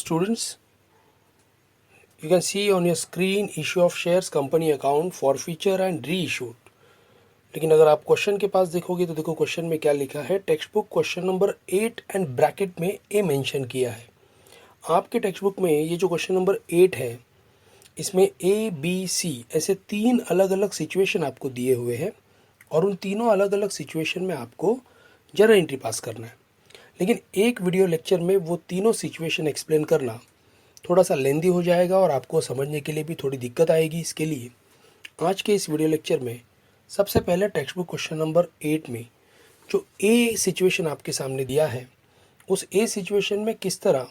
students, you can see on your screen issue of shares, company account, forfeiture and reissued. लेकिन अगर आप question के पास देखोगे तो देखो क्वेश्चन में क्या लिखा है। Text book question number 8 and bracket में ए मेंशन किया है। आपके टेक्स्ट बुक में ये जो क्वेश्चन नंबर 8 है इसमें ए बी सी ऐसे 3 अलग अलग सिचुएशन आपको दिए हुए हैं और उन तीनों अलग अलग सिचुएशन में आपको जर्नल एंट्री पास करना है। लेकिन एक वीडियो लेक्चर में वो तीनों सिचुएशन एक्सप्लेन करना थोड़ा सा लेंदी हो जाएगा और आपको समझने के लिए भी थोड़ी दिक्कत आएगी। इसके लिए आज के इस वीडियो लेक्चर में सबसे पहले टेक्स्ट बुक क्वेश्चन नंबर 8 में जो ए सिचुएशन आपके सामने दिया है उस ए सिचुएशन में किस तरह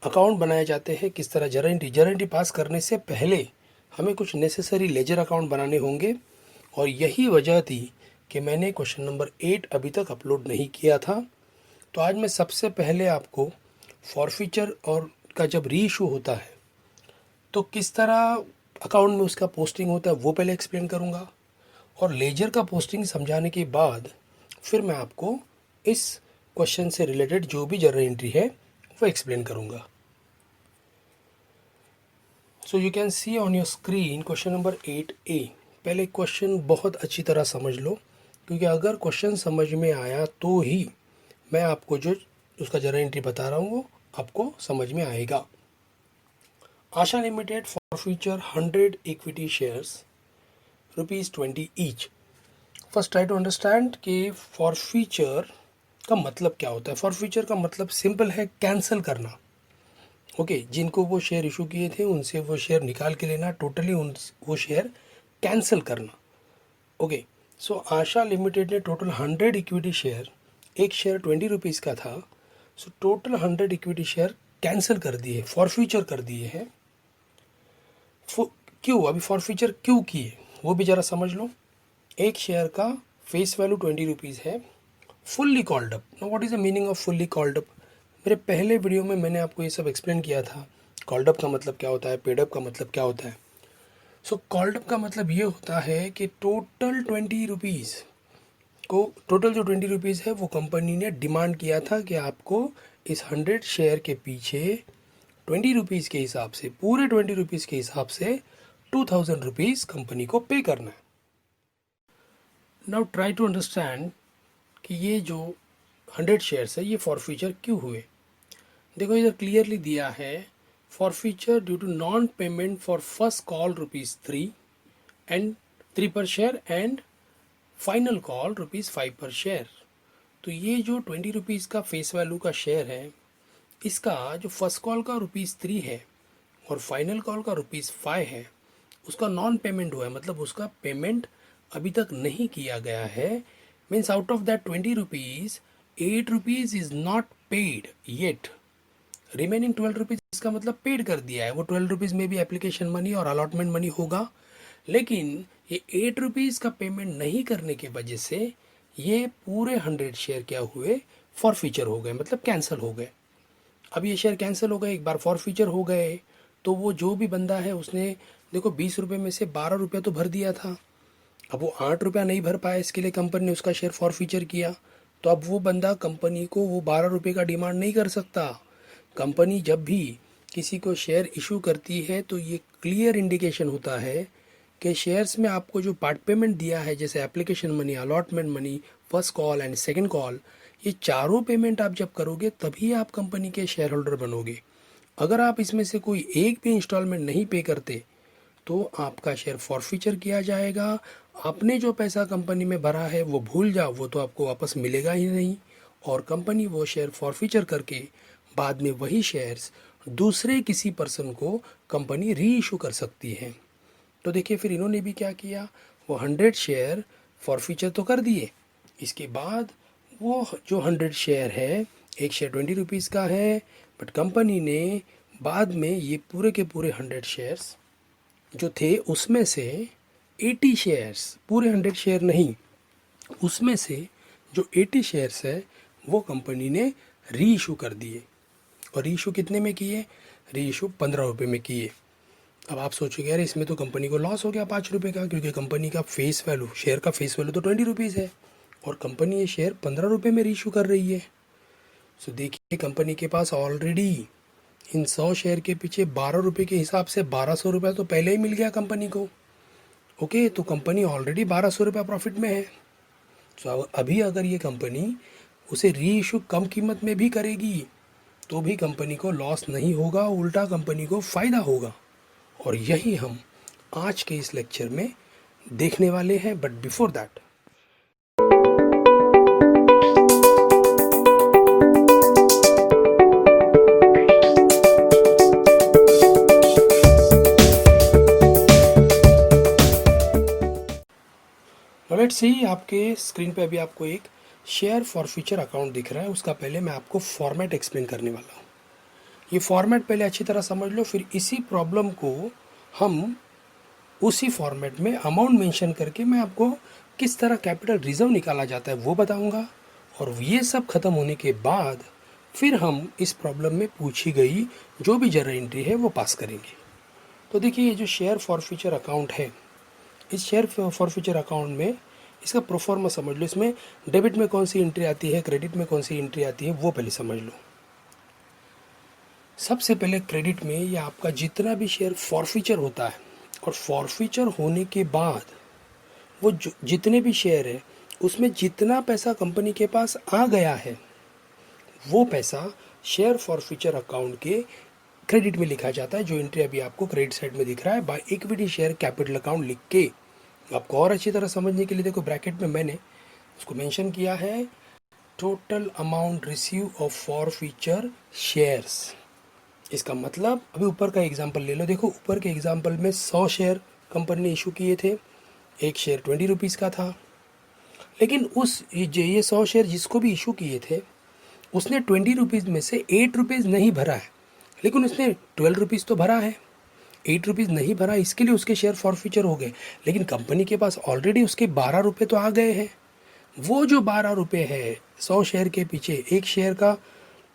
अकाउंट बनाए जाते हैं, किस तरह जर्नल एंट्री पास करने से पहले हमें कुछ नेसेसरी लेजर अकाउंट बनाने होंगे। और यही वजह थी कि मैंने क्वेश्चन नंबर 8 अभी तक अपलोड नहीं किया था। तो आज मैं सबसे पहले आपको फॉरफीचर और का जब री इशू होता है तो किस तरह अकाउंट में उसका पोस्टिंग होता है वो पहले एक्सप्लेन करूँगा और लेजर का पोस्टिंग समझाने के बाद फिर मैं आपको इस क्वेश्चन से रिलेटेड जो भी जर्नल एंट्री है वो एक्सप्लेन करूँगा। So you can see on your screen question number 8A। पहले क्वेश्चन बहुत अच्छी तरह समझ लो, क्योंकि अगर क्वेश्चन समझ में आया तो ही मैं आपको जो उसका जर्नल एंट्री बता रहा हूँ वो आपको समझ में आएगा। Asha limited forfeiture 100 equity shares ₹20 each. First try to understand कि फॉरफीचर का मतलब क्या होता है। फॉरफीचर का मतलब सिंपल है, कैंसिल करना। ओके, जिनको वो शेयर इशू किए थे उनसे वो शेयर निकाल के लेना, टोटली वो शेयर कैंसिल करना। ओके, सो आशा लिमिटेड ने टोटल 100 इक्विटी शेयर, एक शेयर 20 रुपीज़ का था, so total 100 equity share cancel कर दिए, फॉरफीचर कर दिए हैं। क्यों? अभी फॉरफीचर क्यों किए वो भी ज़रा समझ लो। एक शेयर का फेस वैल्यू 20 रुपीज़ है, fully called up. Now what is the meaning off fully called up? मेरे पहले वीडियो में मैंने आपको ये सब एक्सप्लेन किया था। कॉल्ड अप का मतलब क्या होता है, पेड अप का मतलब क्या होता है। सो कॉल्ड अप का मतलब ये होता है कि टोटल 20 रुपीज़ को, टोटल जो 20 रुपीज़ है वो कंपनी ने डिमांड किया था कि आपको इस 100 शेयर के पीछे 20 रुपीज़ के हिसाब से, पूरे 20 रुपीज़ के हिसाब से 2000 रुपीज़ कंपनी को पे करना है। नाउ ट्राई टू अंडरस्टैंड कि ये जो 100 शेयर्स है ये फॉरफीचर क्यों हुए। देखो इधर क्लियरली दिया है, forfeiture due to non payment for first call ₹3 and 3 पर शेयर एंड फाइनल कॉल ₹5 पर शेयर। तो ये जो 20 रुपीज़ का फेस वैल्यू का शेयर है इसका जो फर्स्ट कॉल का ₹3 है और फाइनल कॉल का ₹5 है उसका नॉन पेमेंट हुआ है, मतलब उसका पेमेंट अभी तक नहीं किया गया है। Means out of that 20 rupees 8 rupees is not paid yet, remaining 12 rupees इसका मतलब पेड कर दिया है। वो 12 रुपीज़ में भी एप्लीकेशन मनी और अलॉटमेंट मनी होगा, लेकिन ये 8 रुपीज़ का पेमेंट नहीं करने की वजह से ये पूरे 100 शेयर क्या हुए, फॉरफीचर हो गए, मतलब कैंसिल हो गए। अब ये शेयर कैंसिल हो गए, एक बार फॉरफीचर हो गए तो वो जो भी बंदा है उसने देखो 20 रुपये में से 12 रुपया तो भर दिया था। अब वो 8 रुपया नहीं भर पाया, इसके लिए कंपनी ने उसका शेयर फॉरफीचर किया। तो अब वो बंदा कंपनी को वो 12 रुपये का डिमांड नहीं कर सकता। कंपनी जब भी किसी को शेयर इशू करती है तो ये क्लियर इंडिकेशन होता है कि शेयर्स में आपको जो पार्ट पेमेंट दिया है, जैसे application money, allotment money, first call and second call, ये चारों पेमेंट आप जब करोगे तभी आप कंपनी के शेयर होल्डर बनोगे। अगर आप इसमें से कोई एक भी इंस्टॉलमेंट नहीं पे करते तो आपका शेयर फॉरफीचर किया जाएगा। आपने जो पैसा कंपनी में भरा है वो भूल जाओ, वो तो आपको वापस मिलेगा ही नहीं, और कंपनी वो शेयर फॉरफीचर करके बाद में वही शेयर्स दूसरे किसी पर्सन को कंपनी री इशू कर सकती है। तो देखिए फिर इन्होंने भी क्या किया, वो 100 शेयर फॉरफीचर तो कर दिए, इसके बाद वो जो 100 शेयर है, एक शेयर 20 रुपीज़ का है, बट कंपनी ने बाद में ये पूरे के पूरे 100 शेयर्स जो थे उसमें से 80 शेयर्स, पूरे 100 शेयर नहीं, उसमें से जो 80 शेयर्स है वो कंपनी ने री इशू कर दिए। और री इशू कितने में किए? री इशू 15 रुपये में किए। अब आप सोचोगे यार इसमें तो कंपनी को लॉस हो गया 5 रुपये का, क्योंकि कंपनी का फेस वैल्यू, शेयर का फेस वैल्यू तो 20 रुपीज़ है और कंपनी ये शेयर 15 रुपये में री इशू कर रही है। सो देखिए कंपनी के पास ऑलरेडी इन 100 शेयर के पीछे 12 रुपये के हिसाब से 1200 रुपये तो पहले ही मिल गया कंपनी को। ओके, तो कंपनी ऑलरेडी 1200 रुपये प्रॉफिट में है। तो अभी अगर ये कंपनी उसे री इशू कम कीमत में भी करेगी तो भी कंपनी को लॉस नहीं होगा, उल्टा कंपनी को फ़ायदा होगा। और यही हम आज के इस लेक्चर में देखने वाले हैं। But before that, let's see, आपके स्क्रीन पे अभी आपको एक शेयर फॉर फ्यूचर अकाउंट दिख रहा है। उसका पहले मैं आपको फॉर्मेट एक्सप्लेन करने वाला हूँ। ये फॉर्मेट पहले अच्छी तरह समझ लो, फिर इसी प्रॉब्लम को हम उसी फॉर्मेट में अमाउंट मेंशन करके मैं आपको किस तरह कैपिटल रिजर्व निकाला जाता है वो बताऊंगा। और ये सब खत्म होने के बाद फिर हम इस प्रॉब्लम में पूछी गई जो भी जर्नल एंट्री है वो पास करेंगे। तो देखिए, ये जो शेयर फॉर फ्यूचर अकाउंट है, इस शेयर फॉर फ्यूचर अकाउंट में इसका प्रोफॉर्मा समझ लो। इसमें डेबिट में कौन सी एंट्री आती है, क्रेडिट में कौन सी एंट्री आती है वो पहले समझ लो। सबसे पहले क्रेडिट में ये आपका जितना भी शेयर फॉरफीचर होता है, और फॉरफीचर होने के बाद वो जितने भी शेयर है उसमें जितना पैसा कंपनी के पास आ गया है वो पैसा शेयर फॉरफीचर अकाउंट के क्रेडिट में लिखा जाता है। जो एंट्री अभी आपको क्रेडिट साइड में दिख रहा है, bye equity share capital account लिख के। आपको और अच्छी तरह समझने के लिए देखो, ब्रैकेट में मैंने उसको मेंशन किया है, total amount receive of forfeiture shares. इसका मतलब अभी ऊपर का एग्जांपल ले लो। देखो, ऊपर के एग्जांपल में 100 शेयर कंपनी ने इशू किए थे, एक शेयर 20 रुपीज़ का था। लेकिन ये 100 शेयर जिसको भी इशू किए थे उसने 20 रुपीज़ में से 8 रुपीज़ नहीं भरा है, लेकिन उसने 12 रुपीज़ तो भरा है। 8 रुपीज़ नहीं भरा, इसके लिए उसके शेयर फॉरफीचर हो गए। लेकिन कंपनी के पास ऑलरेडी उसके 12 रुपये तो आ गए हैं। वो जो 12 रुपये है 100 शेयर के पीछे, एक शेयर का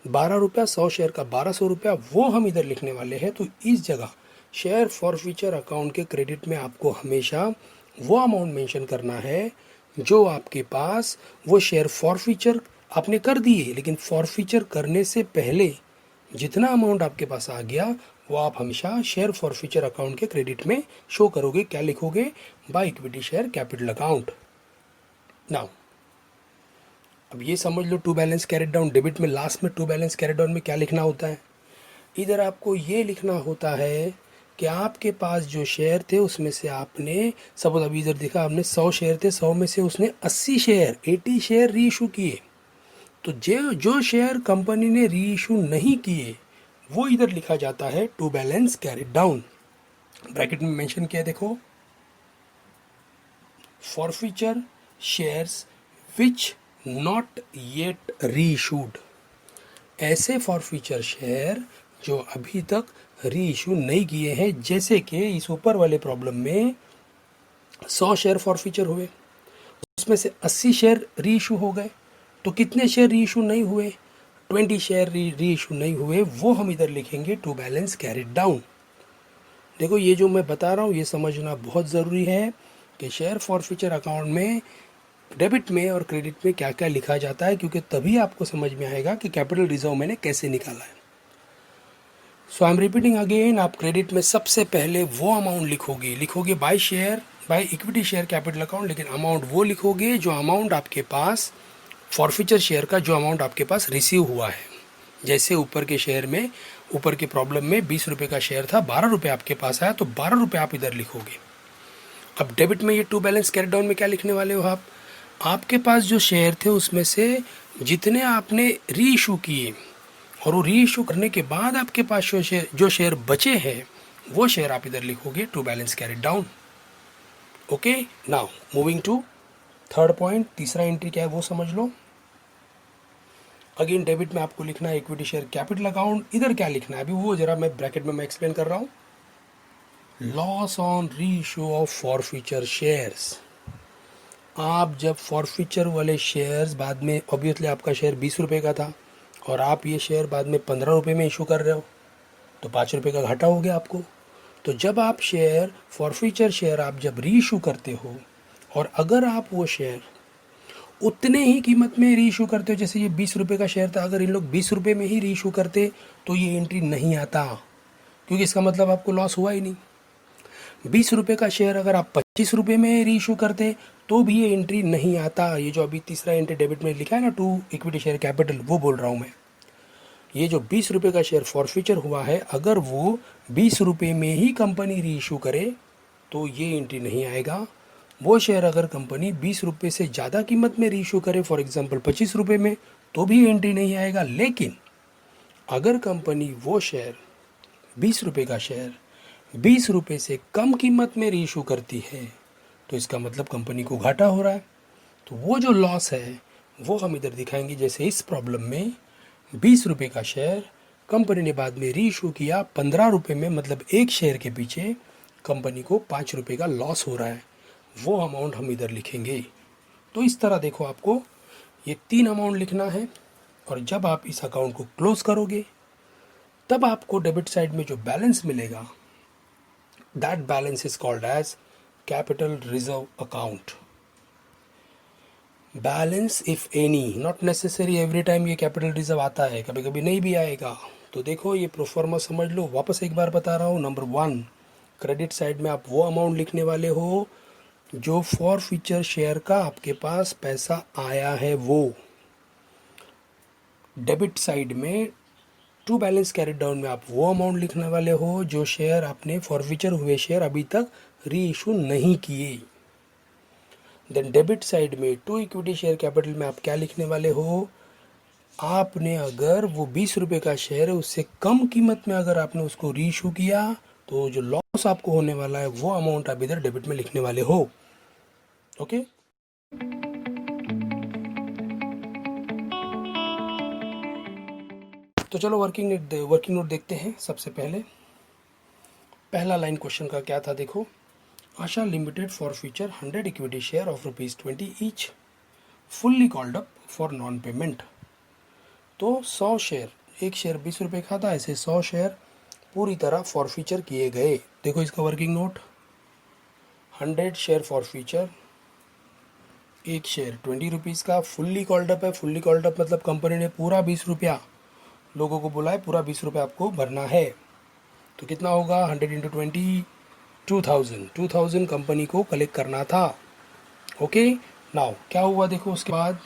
12 रुपया, 100 शेयर का 1200 रुपया, वो हम इधर लिखने वाले हैं। तो इस जगह शेयर फॉरफीचर अकाउंट के क्रेडिट में आपको हमेशा वो अमाउंट मेंशन करना है जो आपके पास वो शेयर फॉरफीचर आपने कर दिए, लेकिन फॉरफीचर करने से पहले जितना अमाउंट आपके पास आ गया वो आप हमेशा शेयर फॉरफीचर अकाउंट के क्रेडिट में शो करोगे। क्या लिखोगे? By equity share capital account. Now अब ये समझ लो, to balance carried down, debit में लास्ट में टू बैलेंस कैरेट डाउन में क्या लिखना होता है? इधर आपको ये लिखना होता है कि आपके पास जो शेयर थे उसमें से आपने, सपोज अभी इधर देखा आपने 100 शेयर थे, 100 में से उसने 80 शेयर री इशू किए। तो जो शेयर कंपनी ने री इशू नहीं किए वो इधर लिखा जाता है to balance carried down. Bracket में मेंशन किया देखो, forfeiture shares which not yet reissued. ऐसे फॉरफीचर शेयर जो अभी तक री इशू नहीं किए हैं, जैसे कि इस ऊपर वाले प्रॉब्लम में 100 शेयर फॉरफीचर हुए, उसमें से 80 शेयर री इशू हो गए। तो कितने शेयर री इशू नहीं हुए? 20 शेयर री इशू नहीं हुए, वो हम इधर लिखेंगे टू बैलेंस कैरेट डाउन। देखो, ये जो मैं बता रहा हूँ ये समझना बहुत ज़रूरी है कि शेयर फॉरफीचर अकाउंट में डेबिट में और क्रेडिट में क्या क्या लिखा जाता है, क्योंकि तभी आपको समझ में आएगा कि कैपिटल रिजर्व मैंने कैसे निकाला है। सो आई एम रिपीटिंग अगेन, आप क्रेडिट में सबसे पहले वो अमाउंट लिखोगे by equity share capital account, लेकिन अमाउंट वो लिखोगे जो अमाउंट आपके पास फॉरफीचर शेयर का जो अमाउंट आपके पास रिसीव हुआ है। जैसे ऊपर के शेयर में, ऊपर के प्रॉब्लम में 20 रुपये का शेयर था, 12 रुपये आपके पास आया, तो 12 रुपये आप इधर लिखोगे। अब डेबिट में ये टू बैलेंस कैरेट डाउन में क्या लिखने वाले हो आप? आपके पास जो शेयर थे उसमें से जितने आपने री इशू किए, और वो री इशू करने के बाद आपके पास जो शेयर बचे हैं वो शेयर आप इधर लिखोगे to balance carried down. Okay, now moving to third point, तीसरा एंट्री क्या है वो समझ लो। अगेन डेबिट में आपको लिखना है इक्विटी शेयर कैपिटल अकाउंट। इधर क्या लिखना है अभी वो जरा मैं ब्रैकेट में मैं एक्सप्लेन कर रहा हूँ। लॉस ऑन री इशू ऑफ फॉरफीचर शेयर्स। आप जब फॉरफीचर वाले शेयर्स बाद में, ऑब्वियसली आपका शेयर 20 रुपये का था और आप ये शेयर बाद में 15 रुपये में इशू कर रहे हो, तो 5 रुपये का घाटा हो गया आपको। तो जब आप शेयर फॉरफीचर शेयर आप जब री इशू करते हो, और अगर आप वो शेयर उतने ही कीमत में री इशू करते हो। जैसे ये 20 रुपये का शेयर था, अगर इन लोग 20 रुपये में ही री इशू करते तो ये एंट्री नहीं आता, क्योंकि इसका मतलब आपको लॉस हुआ ही नहीं। 20 रुपये का शेयर अगर आप 25 रुपये में री इशू करते तो भी ये एंट्री नहीं आता। ये जो अभी तीसरा एंट्री डेबिट में लिखा है ना, टू इक्विटी शेयर कैपिटल, वो बोल रहा हूँ मैं। ये जो 20 रुपये का शेयर फॉरफीचर हुआ है, अगर वो 20 रुपये में ही कंपनी री इशू करे तो ये एंट्री नहीं आएगा। वो शेयर अगर कंपनी 20 रुपये से ज़्यादा कीमत में री इशू करे, फॉर एग्जांपल 25 रुपये में, तो भी एंट्री नहीं आएगा। लेकिन अगर कंपनी वो शेयर 20 रुपये का शेयर 20 रुपये से कम कीमत में री इशू करती है तो इसका मतलब कंपनी को घाटा हो रहा है। तो वो जो लॉस है वो हम इधर दिखाएंगे। जैसे इस प्रॉब्लम में 20 रुपये का शेयर कंपनी ने बाद में री इशू किया 15 रुपये में, मतलब एक शेयर के पीछे कंपनी को 5 रुपये का लॉस हो रहा है। वो अमाउंट हम इधर लिखेंगे। तो इस तरह देखो, आपको ये 3 अमाउंट लिखना है, और जब आप इस अकाउंट को क्लोज करोगे तब आपको डेबिट साइड में जो बैलेंस मिलेगा, that balance is called as capital reserve account. Balance if any, not necessary every time ये कैपिटल रिजर्व आता है, कभी कभी नहीं भी आएगा। तो देखो ये प्रोफॉर्मा समझ लो। वापस एक बार बता रहा हूँ। नंबर 1, क्रेडिट साइड में आप वो अमाउंट लिखने वाले हो जो फॉर फ्यूचर शेयर का आपके पास पैसा आया है वो। डेबिट साइड में टू बैलेंस कैरिड डाउन में आप वो अमाउंट लिखने वाले हो जो शेयर आपने फॉर फ्यूचर हुए शेयर अभी तक री इशू नहीं किए। देन डेबिट साइड में टू इक्विटी शेयर कैपिटल में आप क्या लिखने वाले हो, आपने अगर वो 20 रुपये का शेयर है उससे कम कीमत में अगर आपने उसको री इशू किया तो जो लॉस आपको होने वाला है वो अमाउंट आप इधर डेबिट में लिखने वाले हो। ओके तो चलो वर्किंग नोट देखते हैं। सबसे पहला लाइन क्वेश्चन का क्या था, देखो। Asha limited forfeiture 100 equity share of ₹20 each fully called up for non payment. तो 100 शेयर, एक शेयर 20 रुपये का था, ऐसे 100 शेयर पूरी तरह फॉर फ्यूचर किए गए। देखो इसका working note, 100 share for future, एक शेयर 20 रुपीज़ का, फुल्ली कॉल्ड अप है। फुल्ली कॉल्ड अप मतलब कंपनी ने पूरा 20 रुपया लोगों को बोला है, पूरा 20 रुपये आपको भरना है। तो कितना होगा, 100 इंटू 20, 2000 कंपनी को कलेक्ट करना था। ओके नाउ क्या हुआ देखो उसके बाद,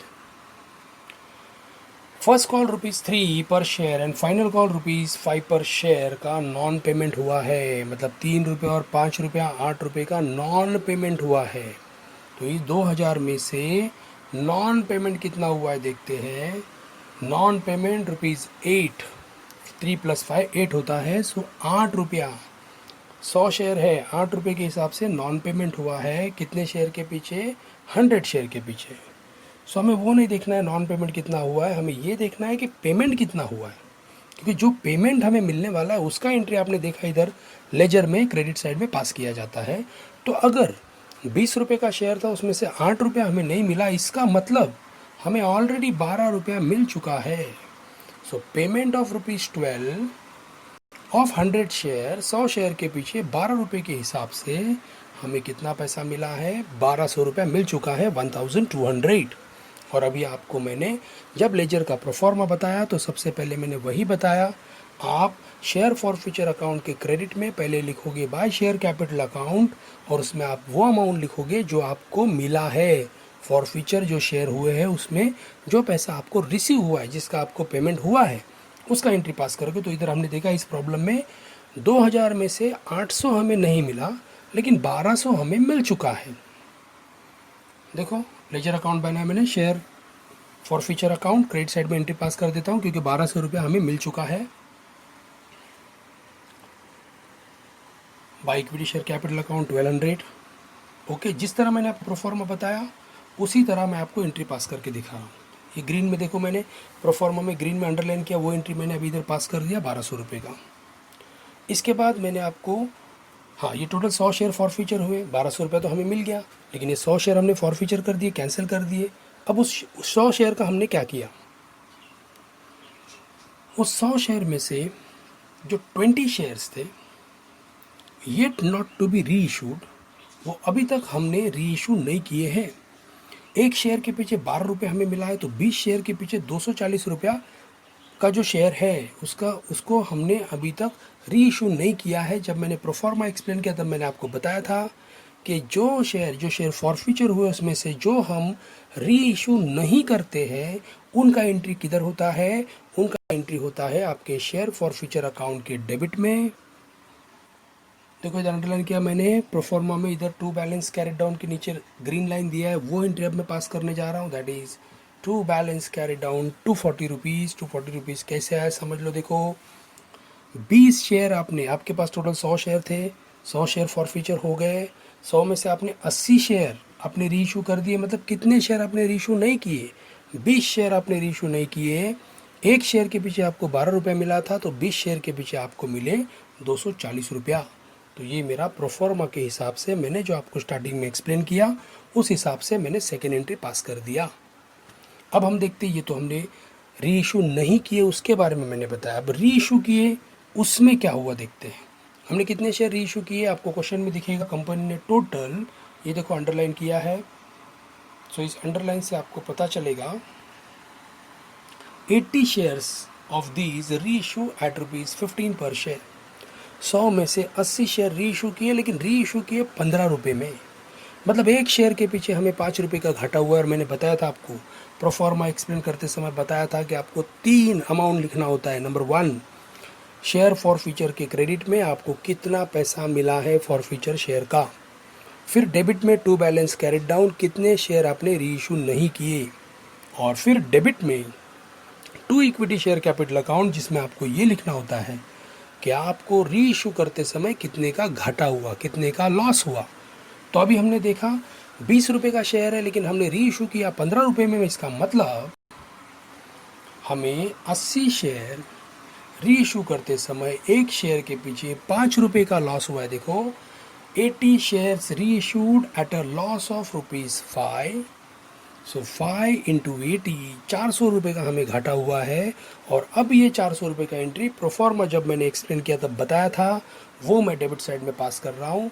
फर्स्ट कॉल ₹3 पर शेयर एंड फाइनल कॉल ₹5 पर शेयर का नॉन पेमेंट हुआ है। मतलब 3 रुपये और 5 रुपया 8 रुपये का नॉन पेमेंट हुआ है। तो इस 2000 में से नॉन पेमेंट कितना हुआ है देखते हैं। नॉन पेमेंट ₹8, 3 + 5 8 होता है। सो 8 रुपया, 100 शेयर है, 8 रुपये के हिसाब से नॉन पेमेंट हुआ है। कितने शेयर के पीछे, 100 शेयर के पीछे। सो हमें वो नहीं देखना है नॉन पेमेंट कितना हुआ है, हमें ये देखना है कि पेमेंट कितना हुआ है। क्योंकि जो पेमेंट हमें मिलने वाला है उसका एंट्री आपने देखा इधर लेजर में क्रेडिट साइड में पास किया जाता है। तो अगर 20 रुपये का शेयर था उसमें से 8 रुपया हमें नहीं मिला, इसका मतलब हमें ऑलरेडी 12 रुपया मिल चुका है। सो payment of ₹12 of 100 share, 100 share के पीछे 12 रुपये के हिसाब से हमें कितना पैसा मिला है, 1200 रुपया मिल चुका है, 1200। और अभी आपको मैंने जब लेजर का प्रोफॉर्मा बताया तो सबसे पहले मैंने वही बताया, आप शेयर फॉर फ्यूचर अकाउंट के क्रेडिट में पहले लिखोगे बाय शेयर कैपिटल अकाउंट, और उसमें आप वो अमाउंट लिखोगे जो आपको मिला है। फॉर फ्यूचर जो शेयर हुए हैं उसमें जो पैसा आपको रिसीव हुआ है, जिसका आपको पेमेंट हुआ है, उसका एंट्री पास करोगे। तो इधर हमने देखा इस प्रॉब्लम में 2000 में से 800 हमें नहीं मिला, लेकिन 1200 हमें मिल चुका है। देखो लेजर अकाउंट बनाया मैंने, share forfeiture account, credit side में एंट्री पास कर देता हूँ क्योंकि 1200 रुपया हमें मिल चुका है। Bye equity share capital account 1200। Okay, जिस तरह मैंने आपको प्रोफॉर्मा बताया उसी तरह मैं आपको एंट्री पास करके दिखा रहा हूँ। ये ग्रीन में देखो, मैंने प्रोफॉर्मा में ग्रीन में अंडरलाइन किया, वो एंट्री मैंने अभी इधर पास कर दिया 1200 रुपये का। इसके बाद मैंने आपको, हाँ ये टोटल 100 शेयर फॉर फ्यूचर हुए, 1200 रुपये तो हमें मिल गया, लेकिन ये 100 शेयर हमने फॉर फ्यूचर कर दिए, कैंसिल कर दिए। अब उस 100 शेयर का हमने क्या किया, उस 100 शेयर में से जो 20 शेयर्स थे येट नॉट टू बी री इशूड, वो अभी तक हमने री इशू नहीं किए हैं। एक शेयर के पीछे 12 रुपये हमें मिला है, तो 20 शेयर के पीछे 240 रुपया का जो शेयर है उसको हमने अभी तक री इशू नहीं किया है। जब मैंने प्रोफॉर्मा एक्सप्लेन किया तब मैंने आपको बताया था कि जो शेयर फॉरफीचर हुए उसमें से जो हम री इशू नहीं करते हैं उनका एंट्री किधर होता है, उनका एंट्री होता है आपके शेयर फॉरफीचर अकाउंट के डेबिट में। देखो इधर अंडरलाइन किया मैंने प्रोफॉर्मा में, इधर टू बैलेंस कैरेट डाउन के नीचे ग्रीन लाइन दिया है, वो एंट्री अब मैं पास करने जा रहा हूँ। That is to balance carried down 240 rupees. 240 rupees कैसे आया समझ लो। देखो 20 शेयर आपके पास टोटल 100 शेयर थे, 100 शेयर फॉरफीचर हो गए, 100 में से आपने 80 शेयर आपने रीइशू कर दिए। मतलब कितने शेयर आपने रीइशू नहीं किए, 20 शेयर आपने रीइशू नहीं किए। एक शेयर के पीछे आपको 12 रुपये मिला था, तो 20 शेयर के पीछे आपको मिले 240 रुपया। तो ये मेरा प्रोफॉर्मा के हिसाब से मैंने जो आपको स्टार्टिंग में एक्सप्लेन किया उस हिसाब से मैंने सेकेंड एंट्री पास कर दिया। अब हम देखते हैं, ये तो हमने री इशू नहीं किए उसके बारे में मैंने बताया। अब री इशू किए उसमें क्या हुआ देखते हैं। हमने कितने शेयर री इशू किए आपको क्वेश्चन में दिखेगा। कंपनी ने टोटल, ये देखो अंडरलाइन किया है, सो इस अंडरलाइन से आपको पता चलेगा 80 शेयर्स ऑफ दीज री इशू एट ₹15 पर शेयर। 100 में से 80 शेयर री इशू किए, लेकिन री इशू किए 15 रुपये में। मतलब एक शेयर के पीछे हमें 5 रुपये का घाटा हुआ। और मैंने बताया था आपको, प्रोफॉर्मा एक्सप्लेन करते समय बताया था कि आपको 3 अमाउंट लिखना होता है। नंबर 1, शेयर फॉरफीचर के क्रेडिट में आपको कितना पैसा मिला है फॉरफीचर शेयर का। फिर डेबिट में टू बैलेंस कैरेट डाउन, कितने शेयर आपने री इशू नहीं किए। और फिर डेबिट में to equity share capital account, जिसमें आपको ये लिखना होता है कि आपको री इशू करते समय कितने का घाटा हुआ, कितने का लॉस हुआ। तो अभी हमने देखा 20 रुपये का शेयर है, लेकिन हमने री इशू किया 15 रुपये में। इसका मतलब हमें 80 शेयर री इशू करते समय एक शेयर के पीछे 5 रुपये का लॉस हुआ है। देखो 80 शेयर्स री issued at a loss of ₹5। So 5 into 80, 400 रुपये का हमें घाटा हुआ है। और अब ये 400 रुपये का एंट्री प्रोफॉर्मा जब मैंने एक्सप्लेन किया तब बताया था, वो मैं डेबिट साइड में पास कर रहा हूँ।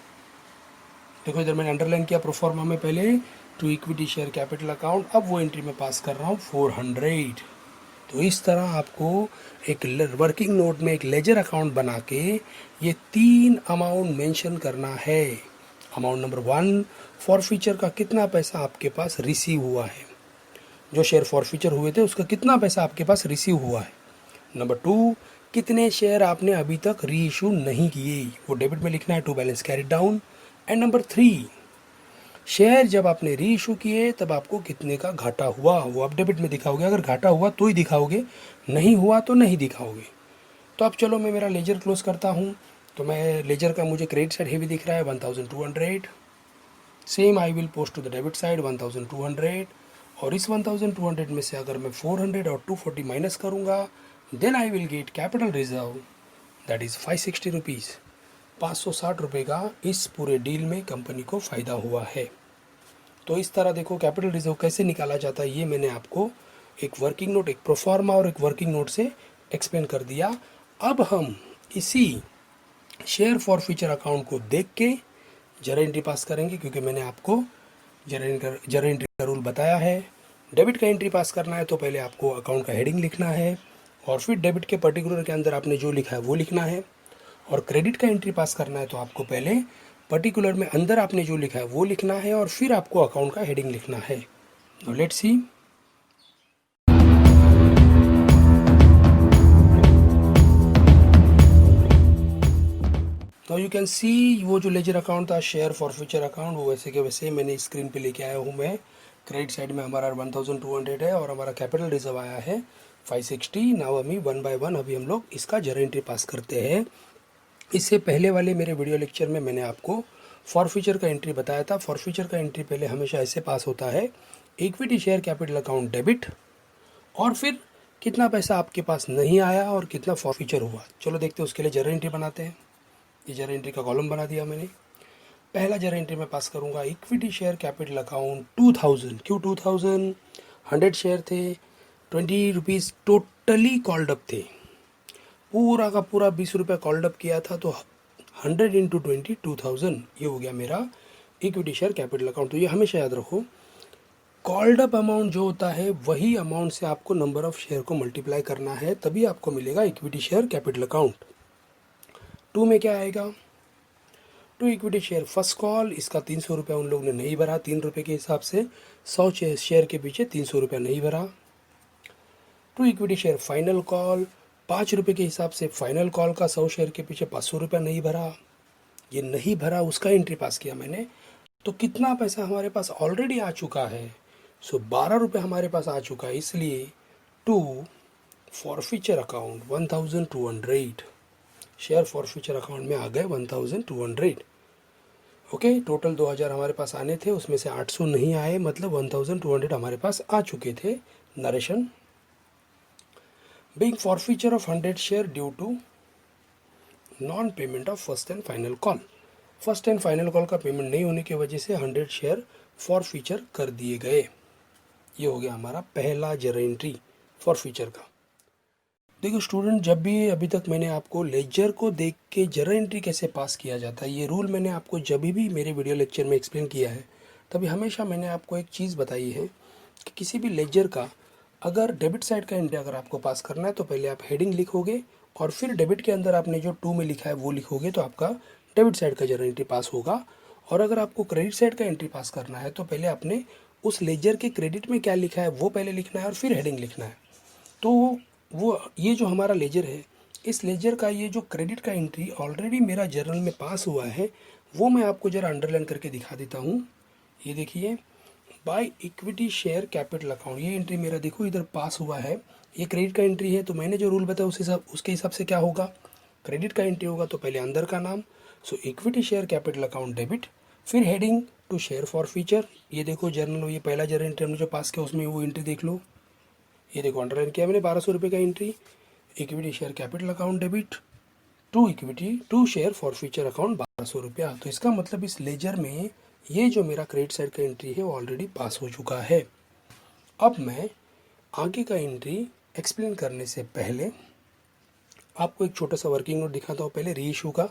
देखो इधर मैंने अंडरलाइन किया प्रोफॉर्मा में पहले to equity share capital account, अब वो एंट्री में पास कर रहा हूँ 400। तो इस तरह आपको एक वर्किंग नोट में एक लेजर अकाउंट बना के ये 3 अमाउंट मेंशन करना है। अमाउंट नंबर 1, फॉरफीचर का कितना पैसा आपके पास रिसीव हुआ है, जो शेयर फॉरफीचर हुए थे उसका कितना पैसा आपके पास रिसीव हुआ है। नंबर 2, कितने शेयर आपने अभी तक री इशू नहीं किए, वो डेबिट में लिखना है, to balance carried down. And number 3, share जब आपने री इशू किए तब आपको कितने का घाटा हुआ, वो आप डेबिट में दिखाओगे। अगर घाटा हुआ तो ही दिखाओगे, नहीं हुआ तो नहीं दिखाओगे। तो अब चलो मैं मेरा लेजर क्लोज करता हूँ। तो मैं लेजर का मुझे क्रेडिट साइड हेवी दिख रहा है 1200। Same I will post to the debit side 1200। और इस 1200 में से अगर मैं 400 और 240 माइनस करूँगा, then I will get capital reserve, that is 560 rupees. 560 रुपये का इस पूरे डील में कंपनी को फ़ायदा हुआ है। तो इस तरह देखो कैपिटल रिजर्व कैसे निकाला जाता है, ये मैंने आपको एक वर्किंग नोट, एक प्रोफॉर्मा और एक वर्किंग नोट से एक्सप्लेन कर दिया। अब हम इसी शेयर फॉरफीचर अकाउंट को देख के जरा एंट्री पास करेंगे, क्योंकि मैंने आपको जरा एंट्री का रूल बताया है। डेबिट का एंट्री पास करना है तो पहले आपको अकाउंट का हेडिंग लिखना है, और फिर डेबिट के पर्टिकुलर के अंदर आपने जो लिखा है वो लिखना है। और क्रेडिट का एंट्री पास करना है तो आपको पहले पर्टिकुलर में अंदर आपने जो लिखा है वो लिखना है, और फिर आपको अकाउंट का हेडिंग लिखना है। Now let's see. तो यू कैन सी वो जो लेजर अकाउंट था शेयर फॉरफीचर अकाउंट, वो वैसे के वैसे मैंने स्क्रीन पे लेके आया हूँ मैं। क्रेडिट साइड में हमारा 1200 है और हमारा कैपिटल रिजर्व आया है 560। नाउ अभी 1 बाय 1 अभी हम लोग इसका जरा एंट्री पास करते हैं। इससे पहले वाले मेरे वीडियो लेक्चर में मैंने आपको फॉरफीचर का एंट्री बताया था। फॉरफीचर का एंट्री पहले हमेशा ऐसे पास होता है, equity share capital account debit, और फिर कितना पैसा आपके पास नहीं आया और कितना फॉरफीचर हुआ। चलो देखते हैं, उसके लिए जरा एंट्री बनाते हैं। ये जरा एंट्री का कॉलम बना दिया मैंने। पहला जरा एंट्री में पास करूँगा इक्विटी शेयर कैपिटल अकाउंट 2000। क्यों 2000? 100 शेयर थे, 20 रुपीज़ टोटली कॉल्ड अप थे, पूरा का पूरा 20 रुपये कॉल्ड अप किया था। तो 100 इंटू 20 2000, ये हो गया मेरा इक्विटी शेयर कैपिटल अकाउंट। तो ये हमेशा याद रखो, कॉल्ड अप अमाउंट जो होता है वही अमाउंट से आपको नंबर ऑफ शेयर को मल्टीप्लाई करना है, तभी आपको मिलेगा इक्विटी शेयर कैपिटल अकाउंट। 2 में क्या आएगा, to equity share first call, इसका 300 रुपया उन लोग ने नहीं भरा, 3 रुपये के हिसाब से 100 शेयर के पीछे 300 रुपया नहीं भरा। To equity share final call, 5 रुपये के हिसाब से फाइनल कॉल का 100 शेयर के पीछे 500 रुपया नहीं भरा। ये नहीं भरा, उसका एंट्री पास किया मैंने, तो कितना पैसा हमारे पास ऑलरेडी आ चुका है। सो 12 रुपये हमारे पास आ चुका है, इसलिए to forfeiture account 1200 share forfeiture account में आ गए 1200। ओके, टोटल 2000 हमारे पास आने थे, उसमें से 800 नहीं आए, मतलब 1200 हमारे पास आ चुके थे। Narration being forfeiture of 100 share due to non payment of first and final call. First and final call का पेमेंट नहीं होने की वजह से 100 शेयर फॉरफीचर कर दिए गए। ये हो गया हमारा पहला जर्नल एंट्री फॉरफीचर का। देखो स्टूडेंट, जब भी अभी तक मैंने आपको लेजर को देख के जर्नल एंट्री कैसे पास किया जाता है, ये रूल मैंने आपको जब भी मेरे वीडियो लेक्चर में एक्सप्लेन किया है, तभी हमेशा मैंने आपको एक चीज़ बताई है कि किसी भी लेजर का अगर डेबिट साइड का एंट्री अगर आपको पास करना है तो पहले आप हेडिंग लिखोगे और फिर डेबिट के अंदर आपने जो 2 में लिखा है वो लिखोगे, तो आपका डेबिट साइड का जर्नल एंट्री पास होगा। और अगर आपको क्रेडिट साइड का एंट्री पास करना है तो पहले आपने उस लेजर के क्रेडिट में क्या लिखा है वो पहले लिखना है और फिर हेडिंग लिखना है। तो वो ये जो हमारा लेजर है, इस लेजर का ये जो क्रेडिट का एंट्री ऑलरेडी मेरा जर्नल में पास हुआ है, वो मैं आपको ज़रा अंडरलाइन करके दिखा देता हूँ। ये देखिए, bye equity share capital account, ये एंट्री मेरा देखो इधर पास हुआ है। ये क्रेडिट का एंट्री है, तो मैंने जो रूल बताया उसके हिसाब से क्या होगा, क्रेडिट का एंट्री होगा तो पहले अंदर का नाम, so equity share capital account debit, फिर heading to share forfeiture. ये देखो जर्नल, ये पहला जर्नल एंट्री हमने जो पास किया उसमें वो एंट्री देख लो। ये देखो अंडरलाइन किया मैंने 1200 रुपये का entry, equity share capital account debit to share forfeiture account 1200 रुपया। तो इसका मतलब इस लेजर में ये जो मेरा क्रेडिट साइड का एंट्री है वो ऑलरेडी पास हो चुका है। अब मैं आगे का एंट्री एक्सप्लेन करने से पहले आपको एक छोटा सा वर्किंग नोट दिखाता हूँ। पहले री इशू का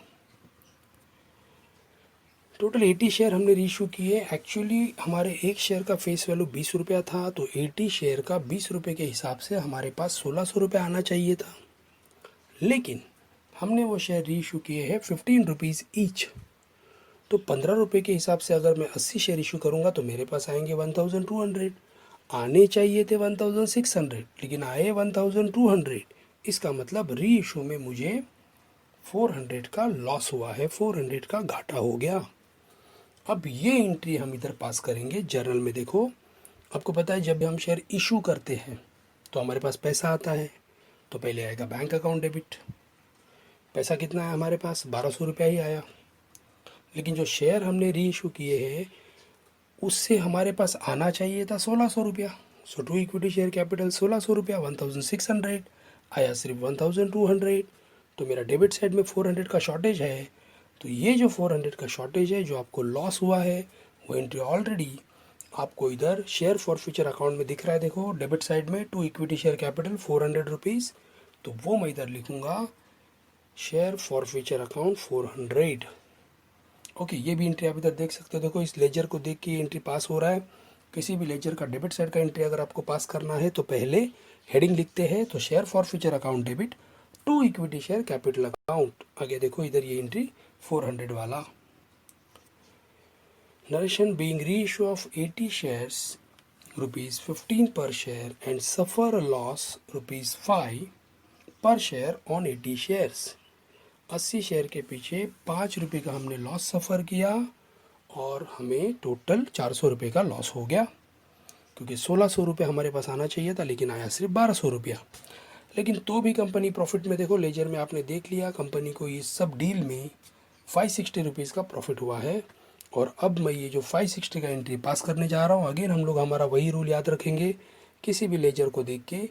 टोटल 80 शेयर हमने रीइशू किए। एक्चुअली हमारे एक शेयर का फेस वैल्यू 20 रुपया था, तो 80 शेयर का 20 रुपये के हिसाब से हमारे पास 1600 रुपये आना चाहिए था, लेकिन हमने वो शेयर रीइशू किए हैं 15 रुपीज़ ईच। तो 15 रुपये के हिसाब से अगर मैं 80 शेयर इशू करूँगा तो मेरे पास आएंगे 1200। आने चाहिए थे 1600, लेकिन आए 1200। इसका मतलब री इशू में मुझे 400 का लॉस हुआ है, 400 का घाटा हो गया। अब ये एंट्री हम इधर पास करेंगे जर्नल में। देखो, आपको पता है जब भी हम शेयर इशू करते हैं तो हमारे पास पैसा आता है, तो पहले आएगा बैंक अकाउंट डेबिट। पैसा कितना है हमारे पास, 1200 रुपया ही आया, लेकिन जो शेयर हमने री इशू किए हैं उससे हमारे पास आना चाहिए था 1600 रुपया। सो टू इक्विटी शेयर कैपिटल 1600 रुपया, 1600 आया सिर्फ 1200। तो मेरा डेबिट साइड में 400 का शॉर्टेज है, तो ये जो 400 का शॉर्टेज है, जो आपको लॉस हुआ है, वो एंट्री ऑलरेडी आपको इधर शेयर फॉर फ्यूचर अकाउंट में दिख रहा है। देखो डेबिट साइड में to equity share capital 400 rupees, तो वो मैं इधर लिखूँगा share forfeiture account 400। Okay, ये भी एंट्री आप इधर देख सकते हो। देखो इस लेजर को देख के ये एंट्री पास हो रहा है। किसी भी लेजर का डेबिट साइड का एंट्री अगर आपको पास करना है तो पहले हेडिंग लिखते हैं, तो share forfeiture account debit to equity share capital account. आगे देखो इधर ये एंट्री 400 वाला। Narration being reissue of 80 shares ₹15 per share and suffer a loss ₹5 per share on 80 shares. 80 share के पीछे 5 रुपये का हमने लॉस सफ़र किया और हमें टोटल 400 रुपये का लॉस हो गया, क्योंकि 1600 रुपये हमारे पास आना चाहिए था, लेकिन आया सिर्फ 1200 रुपया। लेकिन तो भी कंपनी प्रॉफिट में, देखो लेजर में आपने देख लिया कंपनी को इस सब डील में 560 रुपीज़ का प्रॉफिट हुआ है। और अब मैं ये जो 560 का एंट्री पास करने जा रहा हूँ, अगेन हम लोग हमारा वही रूल याद रखेंगे। किसी भी लेजर को देख के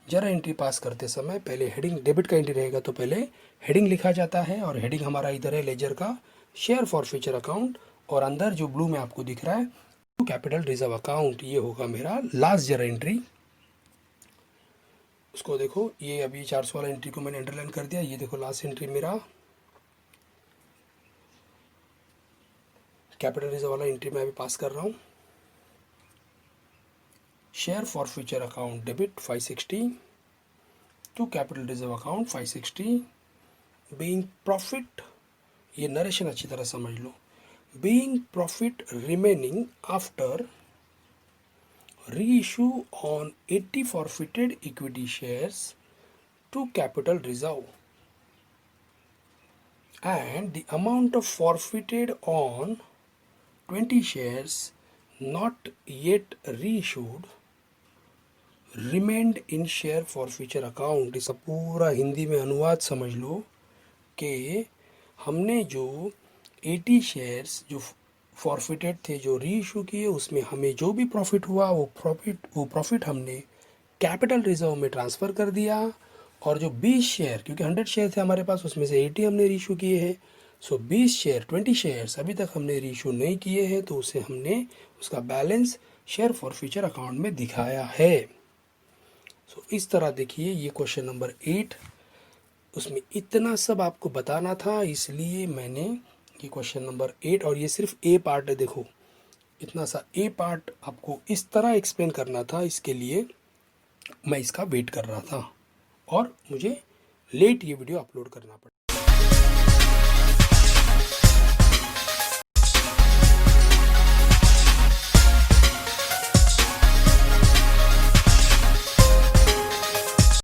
जरा एंट्री पास करते समय पहले हेडिंग, डेबिट का एंट्री रहेगा तो पहले हेडिंग लिखा जाता है, और हेडिंग हमारा इधर है लेजर का शेयर फॉर फ्यूचर अकाउंट, और अंदर जो ब्लू में आपको दिख रहा है कैपिटल रिजर्व अकाउंट, ये होगा मेरा लास्ट जरा एंट्री। उसको देखो, ये अभी 400 वाला एंट्री को मैंने अंडरलाइन कर दिया। ये देखो लास्ट एंट्री मेरा कैपिटल रिजर्व वाला एंट्री मैं अभी पास कर रहा हूँ। Share forfeiture account debit 560 to capital reserve account 560 being profit, ये नरेशन अच्छी तरह समझ लो, being profit remaining after reissue on 80 forfeited equity shares to capital reserve, and the amount of forfeited on 20 shares not yet reissued remained in share forfeiture account। इसका पूरा हिंदी में अनुवाद समझ लो कि हमने जो 80 शेयर्स जो फॉरफिटेड थे, जो री इशू किए, उसमें हमें जो भी प्रॉफिट हुआ वो प्रॉफिट हमने कैपिटल रिजर्व में ट्रांसफ़र कर दिया। और जो 20 शेयर, क्योंकि 100 शेयर थे हमारे पास, उसमें से 80 हमने री इशू किए हैं, सो 20 शेयर 20 शेयर्स अभी तक हमने री इशू नहीं किए हैं, तो उसे हमने उसका बैलेंस शेयर फॉरफीचर अकाउंट में दिखाया है। सो इस तरह देखिए, ये क्वेश्चन नंबर 8, उसमें इतना सब आपको बताना था, इसलिए मैंने ये क्वेश्चन नंबर 8, और ये सिर्फ ए पार्ट है, देखो इतना सा ए पार्ट आपको इस तरह एक्सप्लेन करना था, इसके लिए मैं इसका वेट कर रहा था और मुझे लेट ये वीडियो अपलोड करना पड़ा।